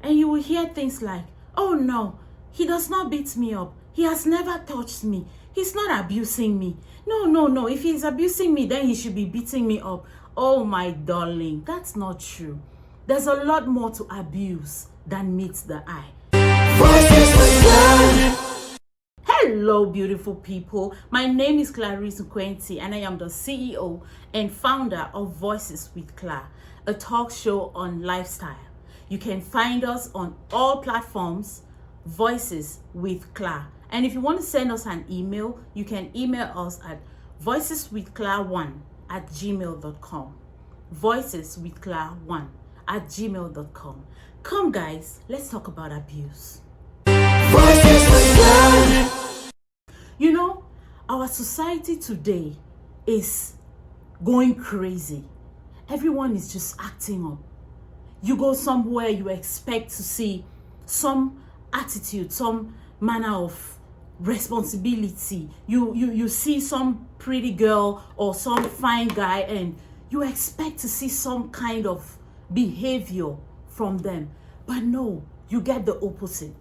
And you will hear things like, oh no, he does not beat me up. He has never touched me. He's not abusing me. No. If he's abusing me, then he should be beating me up. Oh my darling, that's not true. There's a lot more to abuse than meets the eye. Hello, beautiful people. My name is Clarice Quenti, and I am the CEO and founder of Voices with Cla, a talk show on lifestyle. You can find us on all platforms, Voices with Cla. And if you want to send us an email, you can email us at voiceswithcla1@gmail.com. voiceswithcla1@gmail.com. Come guys, let's talk about abuse. You know, our society today is going crazy. Everyone is just acting up. You go somewhere, you expect to see some attitude, some manner of responsibility. You see some pretty girl or some fine guy, and you expect to see some kind of behavior from them. But no, you get the opposite.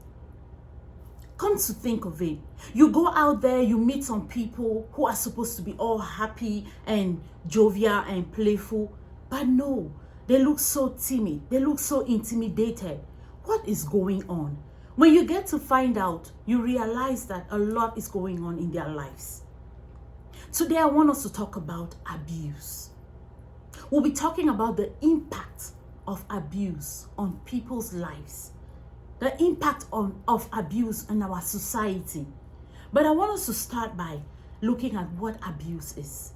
Come to think of it, you go out there, you meet some people who are supposed to be all happy and jovial and playful, but no, they look so timid, they look so intimidated. What is going on? When you get to find out, you realize that a lot is going on in their lives. Today, I want us to talk about abuse. We'll be talking about the impact of abuse on people's lives, the impact of abuse in our society. But I want us to start by looking at what abuse is.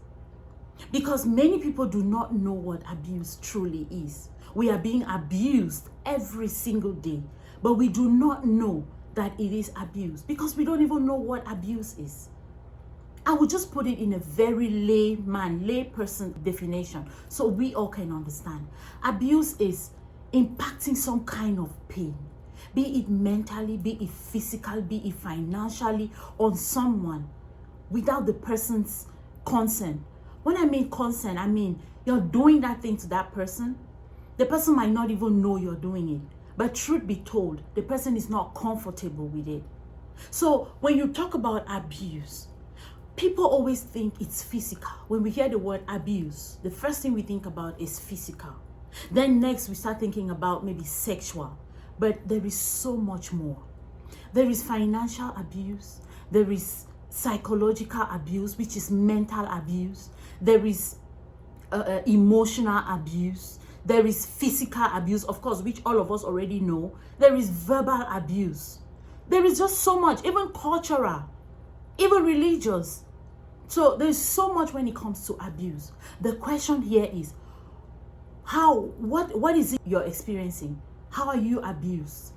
Because many people do not know what abuse truly is. We are being abused every single day, but we do not know that it is abuse because we don't even know what abuse is. I will just put it in a very layperson definition so we all can understand. Abuse is impacting some kind of pain, be it mentally, be it physical, be it financially, on someone without the person's consent. When I mean consent, I mean you're doing that thing to that person. The person might not even know you're doing it. But truth be told, the person is not comfortable with it. So when you talk about abuse, people always think it's physical. When we hear the word abuse, the first thing we think about is physical. Then next we start thinking about maybe sexual. But there is so much more. There is financial abuse. There is psychological abuse, which is mental abuse. There is emotional abuse. There is physical abuse, of course, which all of us already know. There is verbal abuse. There is just so much, even cultural, even religious. So there's so much when it comes to abuse. The question here is, what is it you're experiencing? How are you abused?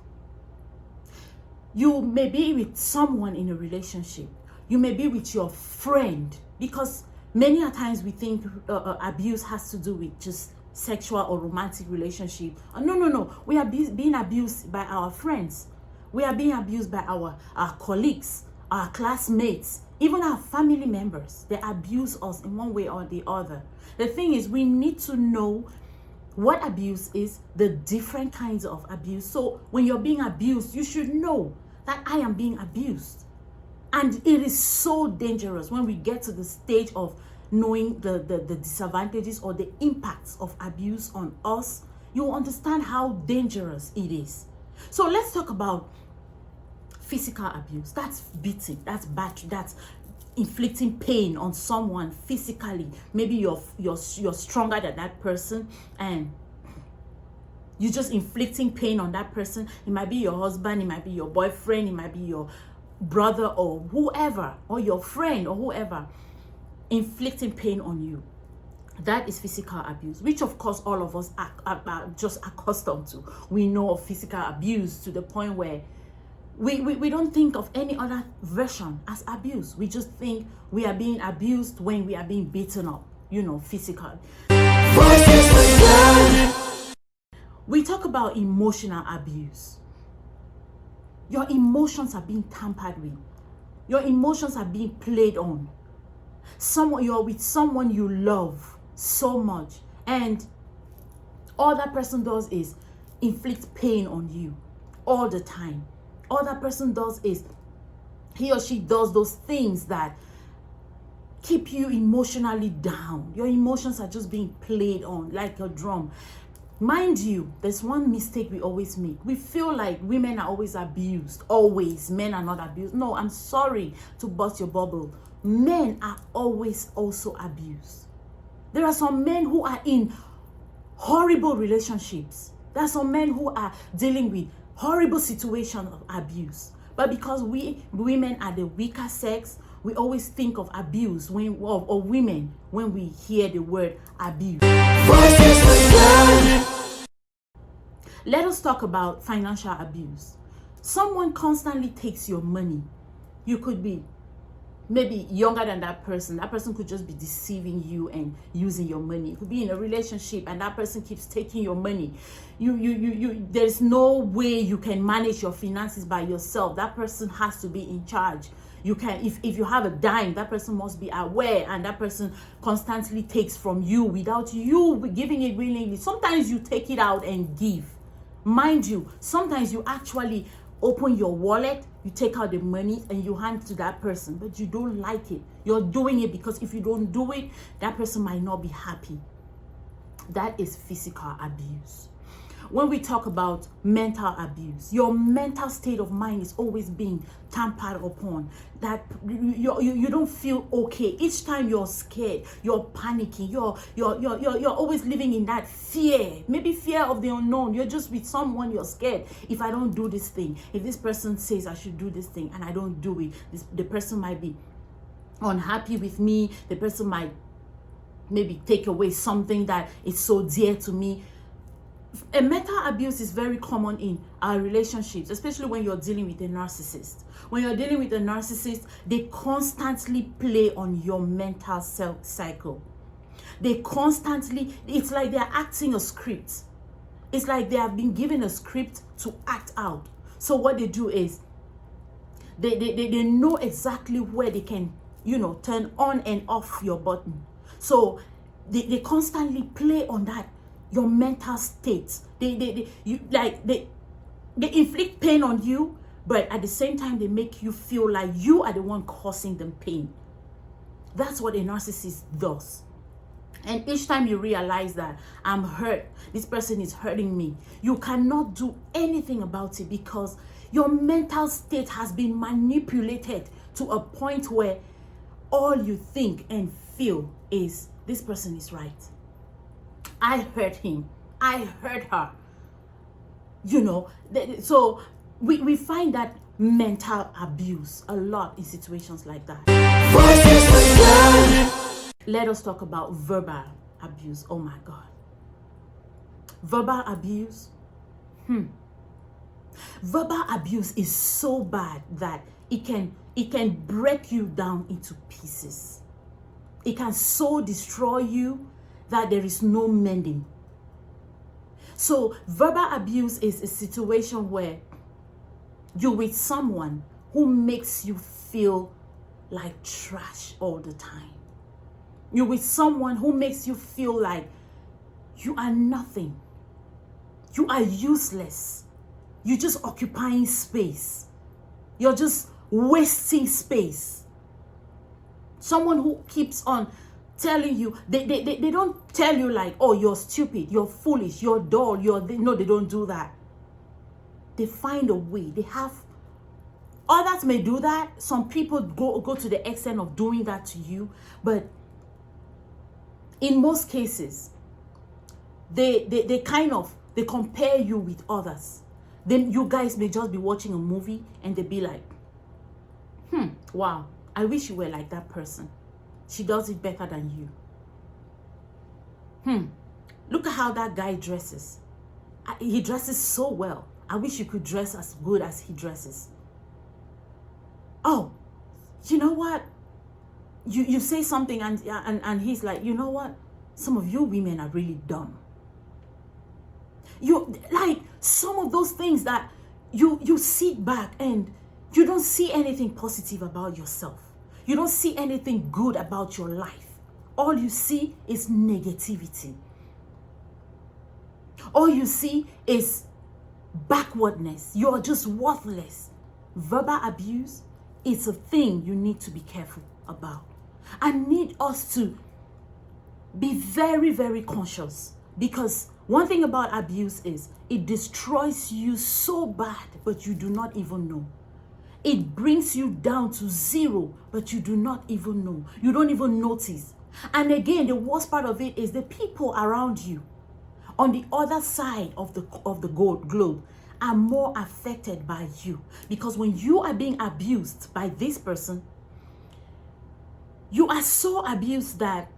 You may be with someone in a relationship. You may be with your friend, because many a times we think abuse has to do with just sexual or romantic relationship. No. We are being abused by our friends. We are being abused by our colleagues, our classmates, even our family members. They abuse us in one way or the other. The thing is, we need to know what abuse is, the different kinds of abuse. So when you're being abused, you should know that I am being abused. And it is so dangerous when we get to the stage of knowing the disadvantages or the impacts of abuse on us. You understand how dangerous it is. So let's talk about physical abuse. That's beating, that's battery, that's inflicting pain on someone physically. Maybe you're stronger than that person and you're just inflicting pain on that person. It might be your husband, it might be your boyfriend, it might be your brother or whoever, or your friend or whoever, inflicting pain on you. That is physical abuse, which of course all of us are just accustomed to. We know of physical abuse to the point where we don't think of any other version as abuse. We just think we are being abused when we are being beaten up, physically. We talk about emotional abuse. Your emotions are being tampered with. Your emotions are being played on. You're with someone you love so much, and All that person does is inflict pain on you all the time. All that person does is he or she does those things that keep you emotionally down. Your emotions are just being played on like a drum. Mind you, there's one mistake we always make. We feel like women are always abused. Always. Men are not abused. No, I'm sorry to burst your bubble. Men are always also abused. There are some men who are in horrible relationships. There are some men who are dealing with horrible situations of abuse. But because we women are the weaker sex, we always think of abuse of women when we hear the word abuse. Let us talk about financial abuse. Someone constantly takes your money. You could be maybe younger than that person. That person could just be deceiving you and using your money. You could be in a relationship and that person keeps taking your money. There's no way you can manage your finances by yourself. That person has to be in charge. You can, if you have a dime, that person must be aware, and that person constantly takes from you without you giving it willingly. Sometimes you take it out and give. Mind you, sometimes you actually open your wallet, you take out the money and you hand to that person, but you don't like it. You're doing it because if you don't do it, that person might not be happy. That is physical abuse. When we talk about mental abuse, your mental state of mind is always being tampered upon. That you don't feel okay. Each time you're scared, you're panicking, you're always living in that fear. Maybe fear of the unknown. You're just with someone, you're scared. If I don't do this thing, if this person says I should do this thing and I don't do it, the person might be unhappy with me. The person might maybe take away something that is so dear to me. A mental abuse is very common in our relationships, especially when you're dealing with a narcissist. When you're dealing with a narcissist, they constantly play on your mental cycle. They constantly, it's like they're acting a script. It's like they have been given a script to act out. So what they do is, they know exactly where they can, turn on and off your button. So they constantly play on that, your mental state. They inflict pain on you, but at the same time they make you feel like you are the one causing them pain. That's what a narcissist does. And each time you realize that I'm hurt, this person is hurting me, you cannot do anything about it because your mental state has been manipulated to a point where all you think and feel is this person is right. I hurt him. I hurt her. So we find that mental abuse a lot in situations like that. Let us talk about verbal abuse. Oh my God. Verbal abuse. Verbal abuse is so bad that it can break you down into pieces. It can so destroy you that there is no mending. So verbal abuse is a situation where you're with someone who makes you feel like trash all the time. You're with someone who makes you feel like you are nothing. You are useless. You're just occupying space. You're just wasting space. Someone who keeps on telling you, they don't tell you like, oh, you're stupid, you're foolish, you're dull, no, they don't do that. They find a way. They have, others may do that. Some people go to the extent of doing that to you, but in most cases, they compare you with others. Then you guys may just be watching a movie and they be like, wow, I wish you were like that person. She does it better than you. Look at how that guy dresses. He dresses so well. I wish you could dress as good as he dresses. Oh, you know what? You say something and he's like, you know what? Some of you women are really dumb. You like some of those things that you sit back and you don't see anything positive about yourself. You don't see anything good about your life. All you see is negativity. All you see is backwardness. You're just worthless. Verbal abuse is a thing you need to be careful about. I need us to be very, very conscious, because one thing about abuse is it destroys you so bad, but you do not even know. It brings you down to zero, but you do not even know. You don't even notice. And again, the worst part of it is the people around you on the other side of the globe are more affected by you. Because when you are being abused by this person, you are so abused that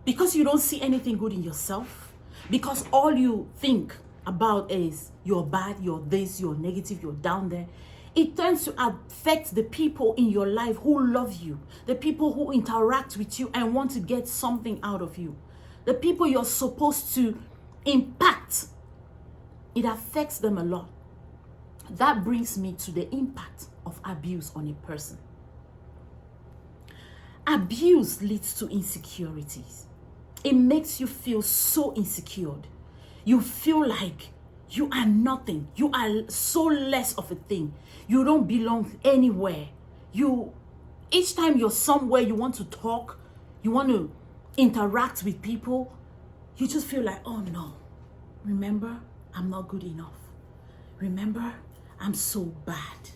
because you don't see anything good in yourself, because all you think about is you're bad, you're this, you're negative, you're down there, it tends to affect the people in your life who love you, the people who interact with you and want to get something out of you, the people you're supposed to impact. It affects them a lot. That brings me to the impact of abuse on a person. Abuse leads to insecurities. It makes you feel so insecure. You feel like you are nothing. You are so less of a thing. You don't belong anywhere. Each time you're somewhere, you want to talk, you want to interact with people, you just feel like, oh no, remember, I'm not good enough. Remember, I'm so bad.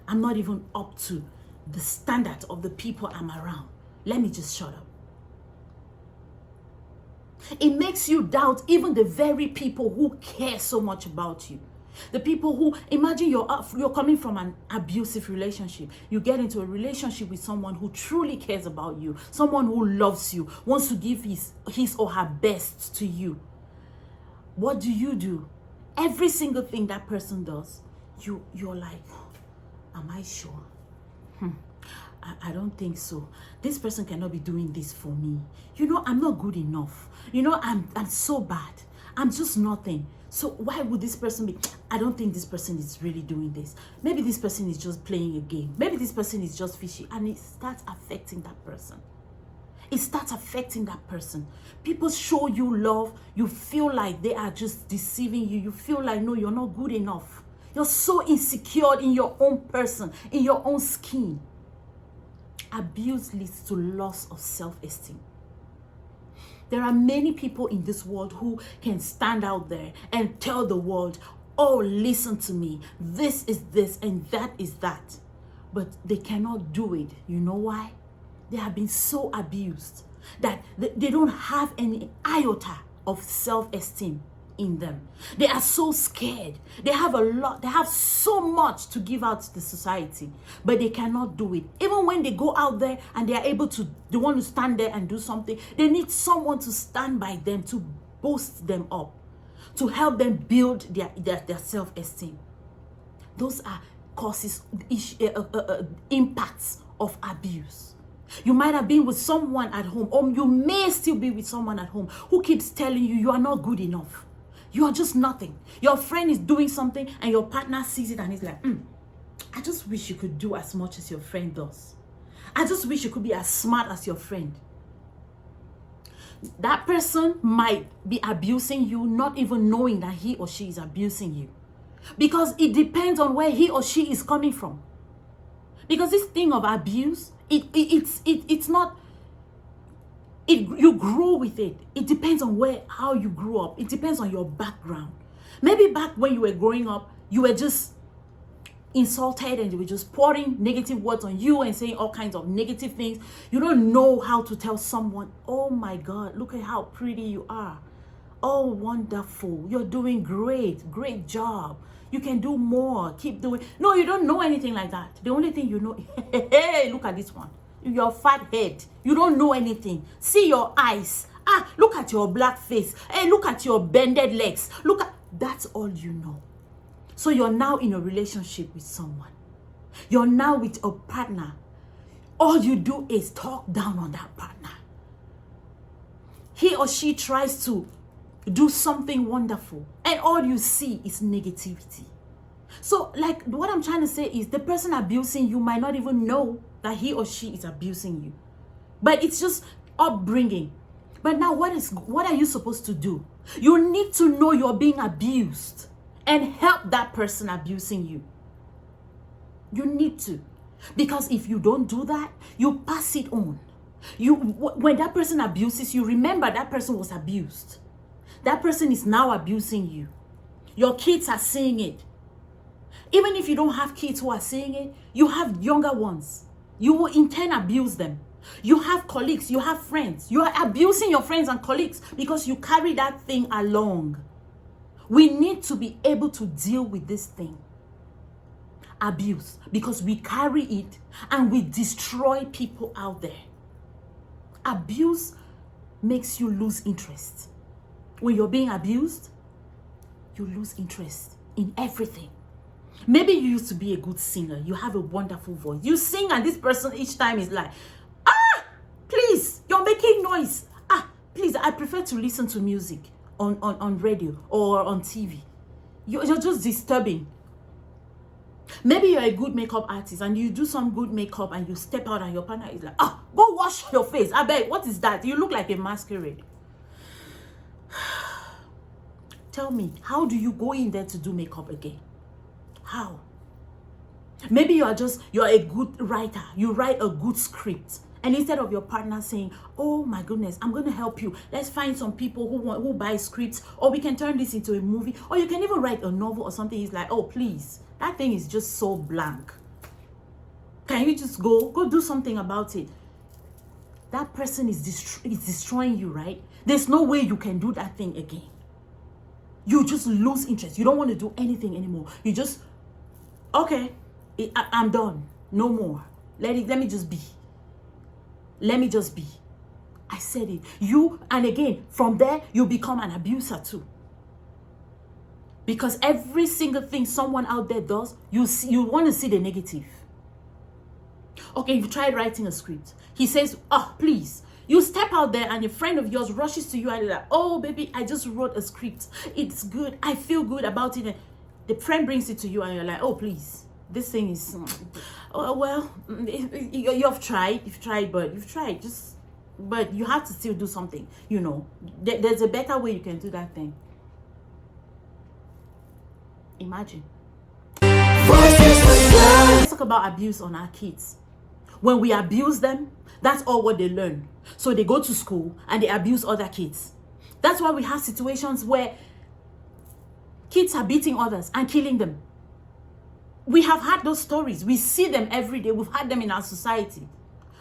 I'm not even up to the standard of the people I'm around. Let me just shut up. It makes you doubt even the very people who care so much about you. The people who, imagine you're coming from an abusive relationship. You get into a relationship with someone who truly cares about you, someone who loves you, wants to give his or her best to you. What do? Every single thing that person does, you're like, am I sure? I don't think so. This person cannot be doing this for me. I'm not good enough. I'm so bad. I'm just nothing. So why would this person be? I don't think this person is really doing this. Maybe this person is just playing a game. Maybe this person is just fishy. And it starts affecting that person. It starts affecting that person. People show you love. You feel like they are just deceiving you. You feel like, no, you're not good enough. You're so insecure in your own person, in your own skin. Abuse leads to loss of self-esteem. There are many people in this world who can stand out there and tell the world, oh, listen to me. This is this and that is that. But they cannot do it. You know why? They have been so abused that they don't have any iota of self-esteem in them. They are so scared. They have a lot. They have so much to give out to the society, but they cannot do it. Even when they go out there and they are able to, they want to stand there and do something, they need someone to stand by them, to boost them up, to help them build their self-esteem. Those are causes, impacts of abuse. You might have been with someone at home, or you may still be with someone at home who keeps telling you you are not good enough. You are just nothing. Your friend is doing something and your partner sees it and he's like, I just wish you could do as much as your friend does. I just wish you could be as smart as your friend. That person might be abusing you, not even knowing that he or she is abusing you. Because it depends on where he or she is coming from. Because this thing of abuse, it's not... you grow with it. It depends on how you grew up. It depends on your background. Maybe back when you were growing up, you were just insulted and they were just pouring negative words on you and saying all kinds of negative things. You don't know how to tell someone, oh my God, look at how pretty you are. Oh, wonderful. You're doing great. Great job. You can do more. Keep doing. No, you don't know anything like that. The only thing you know, hey, look at this one. Your fat head. You don't know anything. See your eyes. Look at your black face. Hey, look at your bended legs. That's all you know. So you're now in a relationship with someone. You're now with a partner. All you do is talk down on that partner. He or she tries to do something wonderful, and all you see is negativity. So, like, what I'm trying to say is the person abusing you might not even know that he or she is abusing you. But it's just upbringing. But now what are you supposed to do? You need to know you're being abused and help that person abusing you. You need to. Because if you don't do that, you pass it on. When that person abuses you, remember that person was abused. That person is now abusing you. Your kids are seeing it. Even if you don't have kids who are seeing it, you have younger ones. You will in turn abuse them. You have colleagues, you have friends. You are abusing your friends and colleagues because you carry that thing along. We need to be able to deal with this thing. Abuse, because we carry it and we destroy people out there. Abuse makes you lose interest. When you're being abused, you lose interest in everything. Maybe you used to be a good singer. You have a wonderful voice. You sing and this person each time is like, please, you're making noise. Please, I prefer to listen to music on radio or on TV. You're just disturbing. Maybe you're a good makeup artist and you do some good makeup and you step out and your partner is like, go wash your face. I beg, what is that? You look like a masquerade. Tell me, how do you go in there to do makeup again? How? Maybe you're a good writer. You write a good script. And instead of your partner saying, oh my goodness, I'm going to help you. Let's find some people who buy scripts, or we can turn this into a movie, or you can even write a novel or something. He's like, oh, please, that thing is just so blank. Can you just go do something about it? That person is destroying you, right? There's no way you can do that thing again. You just lose interest. You don't want to do anything anymore. You just, okay, I'm done. No more. Let me just be. Let me just be. I said it. And again, from there, you become an abuser too. Because every single thing someone out there does, you want to see the negative. Okay, you tried writing a script. He says, please. You step out there and a friend of yours rushes to you and you're like, oh, baby, I just wrote a script. It's good. I feel good about it. And the friend brings it to you and you're like, oh, please. This thing is, you've tried, but you have to still do something, There's a better way you can do that thing. Imagine. Let's talk about abuse on our kids. When we abuse them, that's all what they learn. So they go to school and they abuse other kids. That's why we have situations where kids are beating others and killing them. We have had those stories. We see them every day. We've had them in our society.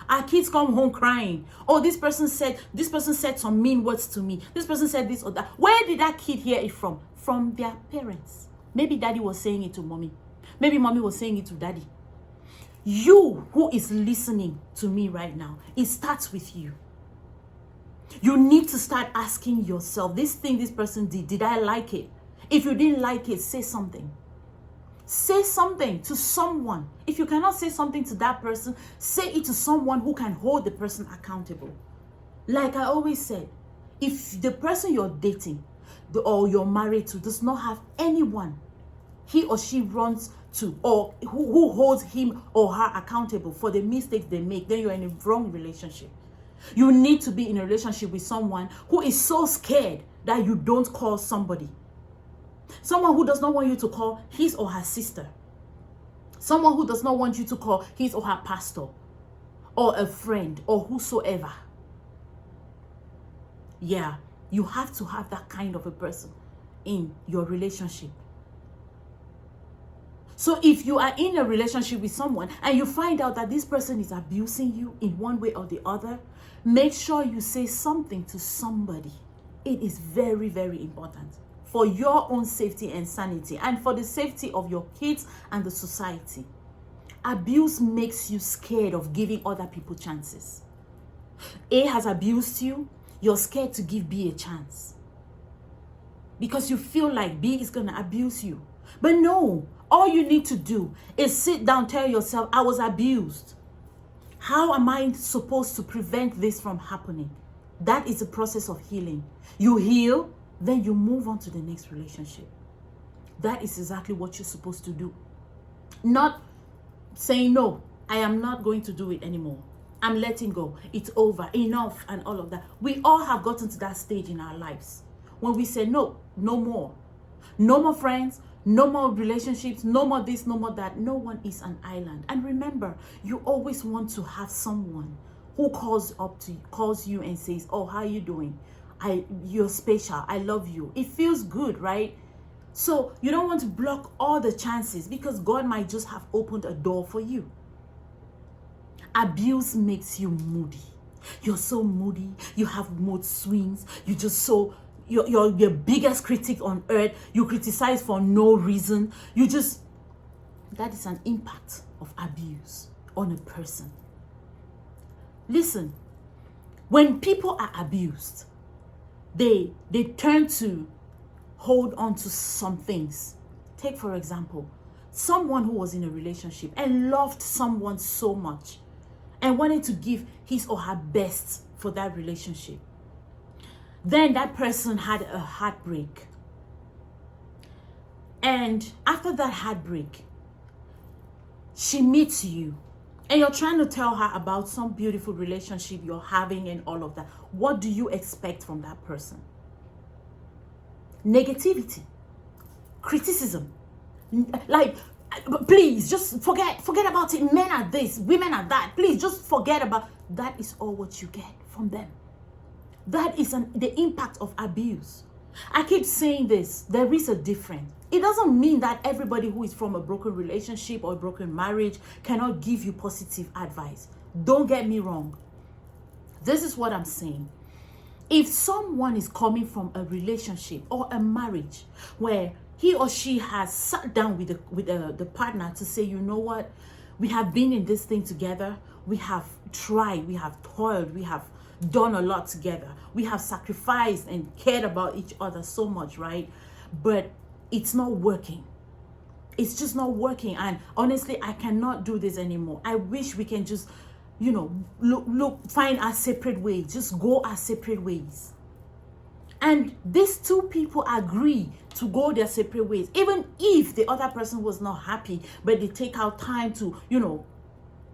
Our kids come home crying. Oh, this person said some mean words to me. This person said this or that. Where did that kid hear it from? From their parents. Maybe daddy was saying it to mommy. Maybe mommy was saying it to daddy. You who is listening to me right now, it starts with you. You need to start asking yourself, this thing this person did I like it? If you didn't like it, say something. Say something to someone. If you cannot say something to that person, say it to someone who can hold the person accountable. Like I always said, if the person you're dating or you're married to does not have anyone he or she runs to or who holds him or her accountable for the mistakes they make, then you're in a wrong relationship. You need to be in a relationship with someone who is so scared that you don't call somebody. Someone who does not want you to call his or her sister. Someone who does not want you to call his or her pastor or a friend or whosoever. Yeah, you have to have that kind of a person in your relationship. So if you are in a relationship with someone and you find out that this person is abusing you in one way or the other, make sure you say something to somebody. It is very, very important for your own safety and sanity and for the safety of your kids and the society. Abuse makes you scared of giving other people chances. A has abused you, you're scared to give B a chance because you feel like B is going to abuse you. But no, all you need to do is sit down, tell yourself, I was abused. How am I supposed to prevent this from happening? That is the process of healing. You heal, then you move on to the next relationship. That is exactly what you're supposed to do. Not saying, no, I am not going to do it anymore. I'm letting go. It's over. Enough and all of that. We all have gotten to that stage in our lives when we say, no, no more. No more friends, no more relationships, no more this, no more that. No one is an island. And remember, you always want to have someone who calls you and says, oh, how are you doing? You're special. I love you. It feels good, right? So you don't want to block all the chances because God might just have opened a door for you. Abuse makes you moody. You're so moody. You have mood swings. You just so you're your biggest critic on earth. You criticize for no reason. That is an impact of abuse on a person. Listen, when people are abused, they turn to hold on to some things. Take, for example, someone who was in a relationship and loved someone so much and wanted to give his or her best for that relationship. Then that person had a heartbreak. And after that heartbreak, she meets you and you're trying to tell her about some beautiful relationship you're having and all of that. What do you expect from that person? Negativity, criticism. Like, please just forget about it. Men are this, women are that. Please just forget about that. Is all what you get from them. That is the impact of abuse. I keep saying this. There is a difference. It doesn't mean that everybody who is from a broken relationship or a broken marriage cannot give you positive advice. Don't get me wrong. This is what I'm saying. If someone is coming from a relationship or a marriage where he or she has sat down with the partner to say, you know what, we have been in this thing together, we have tried, we have toiled, we have done a lot together, we have sacrificed and cared about each other so much, right? But it's not working. It's just not working. And honestly, I cannot do this anymore. I wish we can just, find our separate ways, just go our separate ways. And these two people agree to go their separate ways, even if the other person was not happy, but they take out time to,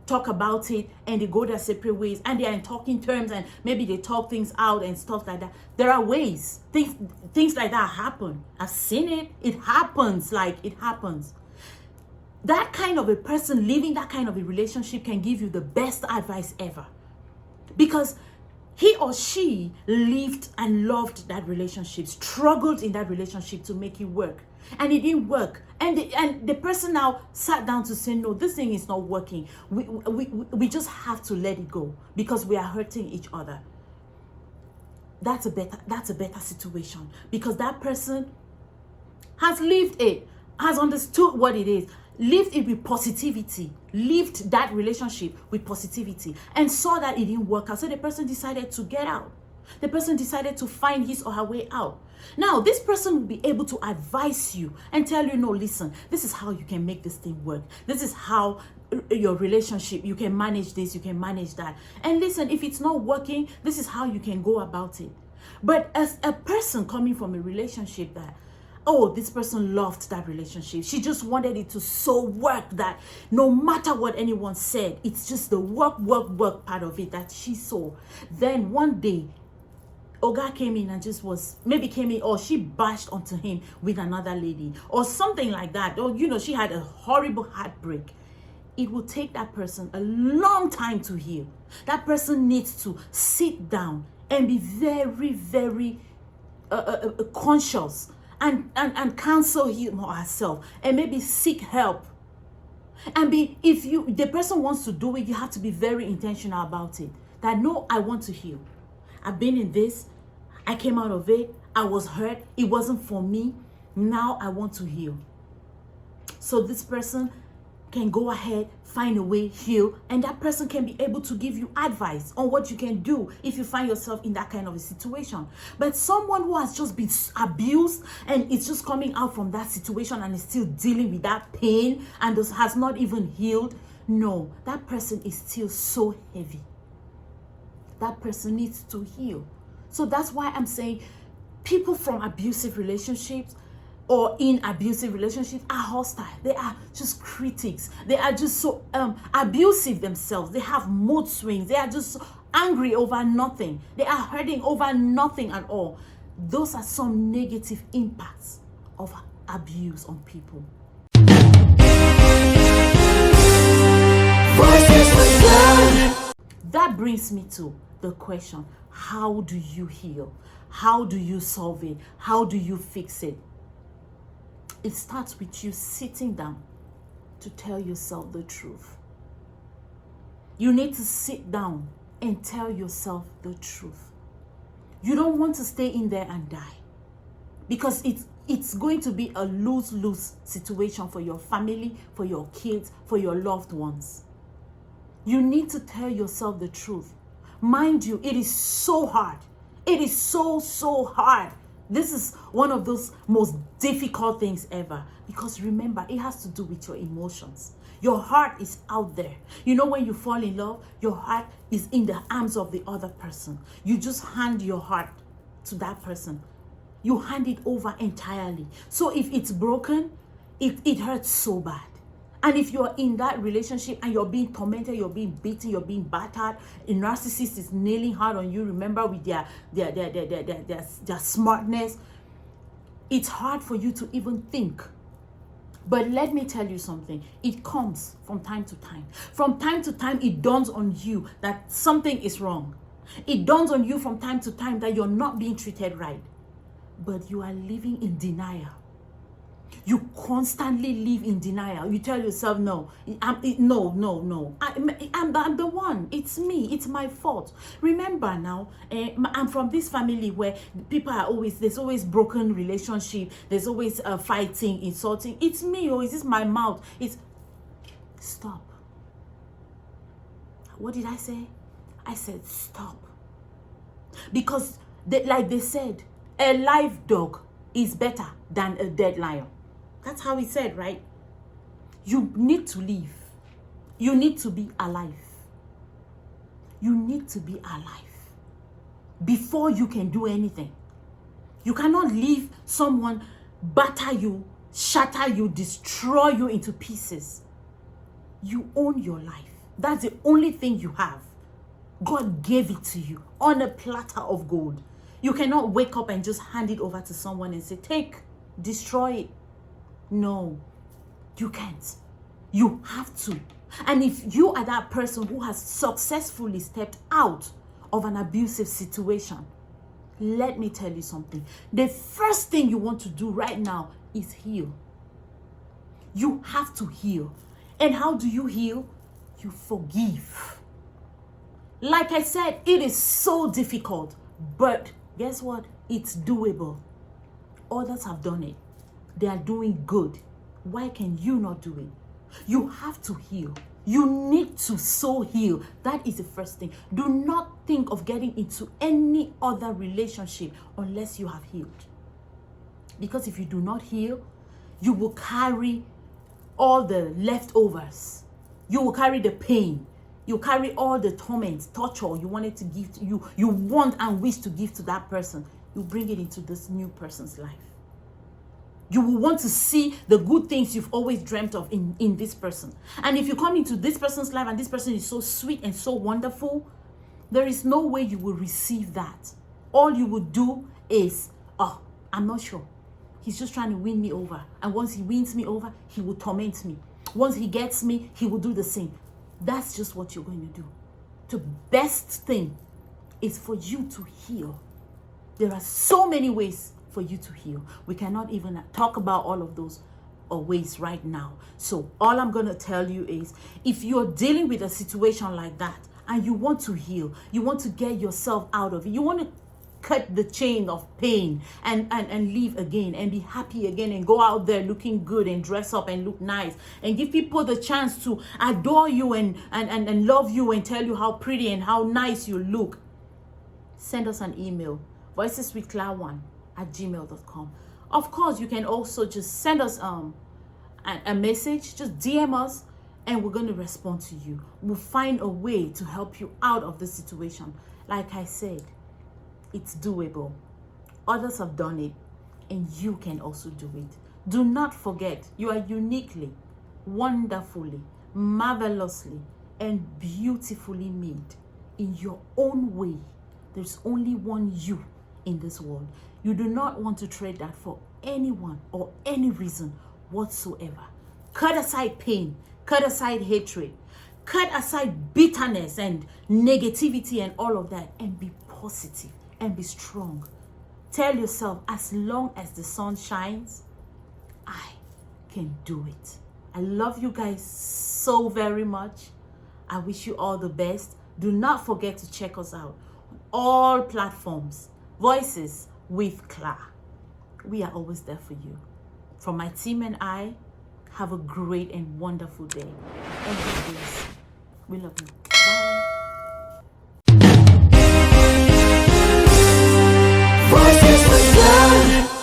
talk about it and they go their separate ways and they are in talking terms and maybe they talk things out and stuff like that. There are ways. Things like that happen. I've seen it. It happens. It happens. That kind of a person living that kind of a relationship can give you the best advice ever. Because he or she lived and loved that relationship, struggled in that relationship to make it work. And it didn't work. And the person now sat down to say, no, this thing is not working. We just have to let it go because we are hurting each other. That's a better situation because that person has lived it, has understood what it is, lived it with positivity, lived that relationship with positivity and saw that it didn't work out. So the person decided to get out. The person decided to find his or her way out. Now, this person will be able to advise you and tell you, no, listen, this is how you can make this thing work. This is how your relationship, you can manage this, you can manage that. And listen, if it's not working, this is how you can go about it. But as a person coming from a relationship that, oh, this person loved that relationship. She just wanted it to so work that no matter what anyone said, it's just the work part of it that she saw. Then one day, Oga came in and or she bashed onto him with another lady or something like that. Or, she had a horrible heartbreak. It will take that person a long time to heal. That person needs to sit down and be very, very conscious and counsel him or herself and maybe seek help. And if the person wants to do it, you have to be very intentional about it. That no, I want to heal. I've been in this. I came out of it. I was hurt. It wasn't for me. Now I want to heal. So this person can go ahead, find a way, heal, and that person can be able to give you advice on what you can do if you find yourself in that kind of a situation. But someone who has just been abused and it's just coming out from that situation and is still dealing with that pain and has not even healed, no, that person is still so heavy. That person needs to heal. So that's why I'm saying people from abusive relationships, or in abusive relationships are hostile. They are just critics. They are just so abusive themselves. They have mood swings. They are just so angry over nothing. They are hurting over nothing at all. Those are some negative impacts of abuse on people. That brings me to the question, how do you heal? How do you solve it? How do you fix it? It starts with you sitting down to tell yourself the truth. You need to sit down and tell yourself the truth. You don't want to stay in there and die, because it's going to be a lose-lose situation for your family, for your kids, for your loved ones. You need to tell yourself the truth. Mind you, it is so hard. It is so hard. This is one of those most difficult things ever, because remember, it has to do with your emotions. Your heart is out there. You know, when you fall in love, your heart is in the arms of the other person. You just hand your heart to that person. You hand it over entirely. So if it's broken, it hurts so bad. And if you're in that relationship and you're being tormented, you're being beaten, you're being battered, a narcissist is nailing hard on you, remember, with their smartness, it's hard for you to even think. But let me tell you something. It comes from time to time. From time to time, it dawns on you that something is wrong. It dawns on you from time to time that you're not being treated right. But you are living in denial. You constantly live in denial. You tell yourself, no, I'm the one. It's me. It's my fault. Remember now, I'm from this family where people are there's always broken relationship. There's always fighting, insulting. It's me, or is this my mouth? Stop. What did I say? I said stop. Because like they said, a live dog is better than a dead lion. That's how he said, right? You need to live. You need to be alive. You need to be alive before you can do anything. You cannot leave someone batter you, shatter you, destroy you into pieces. You own your life. That's the only thing you have. God gave it to you on a platter of gold. You cannot wake up and just hand it over to someone and say, take, destroy it. No, you can't. You have to. And if you are that person who has successfully stepped out of an abusive situation, let me tell you something. The first thing you want to do right now is heal. You have to heal. And how do you heal? You forgive. Like I said, it is so difficult, but guess what? It's doable. Others have done it. They are doing good. Why can you not do it? You have to heal. You need to so heal. That is the first thing. Do not think of getting into any other relationship unless you have healed. Because if you do not heal, you will carry all the leftovers. You will carry the pain. You carry all the torment, torture you wanted to give to you. You want and wish to give to that person. You bring it into this new person's life. You will want to see the good things you've always dreamt of in this person. And if you come into this person's life and this person is so sweet and so wonderful, there is no way you will receive that. All you would do is, oh, I'm not sure. He's just trying to win me over. And once he wins me over, he will torment me. Once he gets me, he will do the same. That's just what you're going to do. The best thing is for you to heal. There are so many ways for you to heal. We cannot even talk about all of those ways right now. So all I'm going to tell you is, if you're dealing with a situation like that and you want to heal, you want to get yourself out of it, you want to cut the chain of pain and live again and be happy again and go out there looking good and dress up and look nice and give people the chance to adore you and love you and tell you how pretty and how nice you look, send us an email, voiceswithclar1@gmail.com. Of course, you can also just send us a message, just DM us, and we're going to respond to you. We'll find a way to help you out of the situation. Like I said, it's doable. Others have done it. and you can also do it. Do not forget, you are uniquely, wonderfully, marvelously, and beautifully made in your own way. There's only one you in this world. You do not want to trade that for anyone or any reason whatsoever. Cut aside pain, cut aside hatred, cut aside bitterness and negativity and all of that, and be positive and be strong. Tell yourself, as long as the sun shines, I can do it. I love you guys so very much. I wish you all the best. Do not forget to check us out on all platforms. Voices with Clara. We are always there for you. From my team and I, have a great and wonderful day. And God bless you. We love you. Bye. Voices